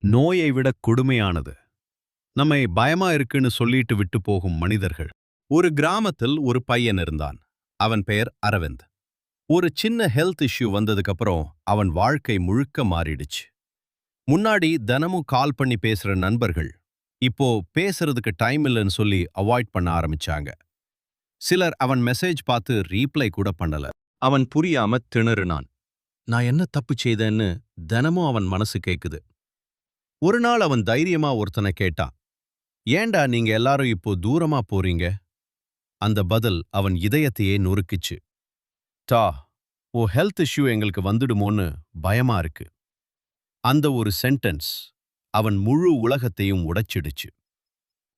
நோயை விட கொடுமையானது நம்மை பயமா இருக்குன்னு சொல்லிட்டு விட்டு போகும் மனிதர்கள். ஒரு கிராமத்தில் ஒரு பையன் இருந்தான். அவன் பெயர் அரவிந்த். ஒரு சின்ன ஹெல்த் இஷ்யூ வந்ததுக்கு அப்புறம் அவன் வாழ்க்கை முழுக்க மாறிடுச்சு. முன்னாடி தினமும் கால் பண்ணி பேசுற நண்பர்கள் இப்போ பேசுறதுக்கு டைம் இல்லைன்னு சொல்லி அவாய்ட் பண்ண ஆரம்பிச்சாங்க. சிலர் அவன் மெசேஜ் பார்த்து ரீப்ளை கூட பண்ணல. அவன் புரியாம திணறினான். நான் என்ன தப்பு செய்தேன்னு தினமும் அவன் மனசு கேக்குது. ஒரு நாள் அவன் தைரியமா ஒருத்தனை கேட்டான், ஏண்டா நீங்க எல்லாரும் இப்போ தூரமா போறீங்க? அந்த பதில் அவன் இதயத்தையே நொறுக்குச்சு. டா, ஓ ஹெல்த் இஷ்யூ எங்களுக்கு வந்துடுமோன்னு பயமா இருக்கு. அந்த ஒரு சென்டென்ஸ் அவன் முழு உலகத்தையும் உடைச்சிடுச்சு.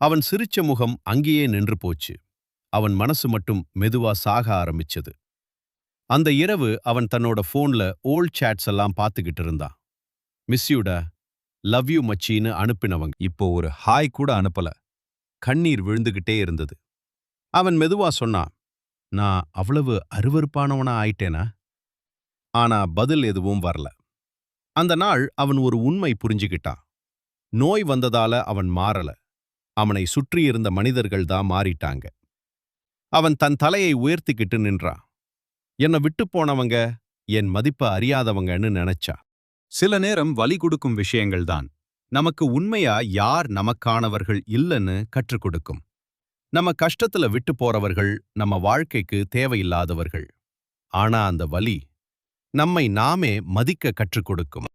அவன் சிரிச்ச முகம் அங்கேயே நின்று போச்சு. அவன் மனசு மட்டும் மெதுவா சாக ஆரம்பிச்சது. அந்த இரவு அவன் தன்னோட போன்ல ஓல்ட் சாட்ஸ் எல்லாம் பார்த்துக்கிட்டு இருந்தான். மிஸ் யூடா, லவ் யூ மச்சின்னு அனுப்பினவங்க இப்போ ஒரு ஹாய் கூட அனுப்பல. கண்ணீர் விழுந்துகிட்டே இருந்தது. அவன் மெதுவா சொன்னான், நான் அவ்வளவு அருவருப்பானவனா ஆயிட்டேனா? ஆனா பதில் எதுவும் வரல. அந்த நாள் அவன் ஒரு உண்மை புரிஞ்சுக்கிட்டான். நோய் வந்ததால அவன் மாறல. அவனை சுற்றியிருந்த மனிதர்கள் தான் மாறிட்டாங்க. அவன் தன் தலையை உயர்த்திக்கிட்டு நின்றான். என்னை விட்டு போனவங்க என் மதிப்ப அறியாதவங்கன்னு நினைச்சா. சில நேரம் வலி கொடுக்கும் விஷயங்கள்தான் நமக்கு உண்மையா யார் நமக்கானவர்கள் இல்லைன்னு கற்றுக் கொடுக்கும். நம்ம கஷ்டத்துல விட்டு போறவர்கள் நம்ம வாழ்க்கைக்கு தேவையில்லாதவர்கள். ஆனா அந்த வலி நம்மை நாமே மதிக்க கற்றுக் கொடுக்கும்.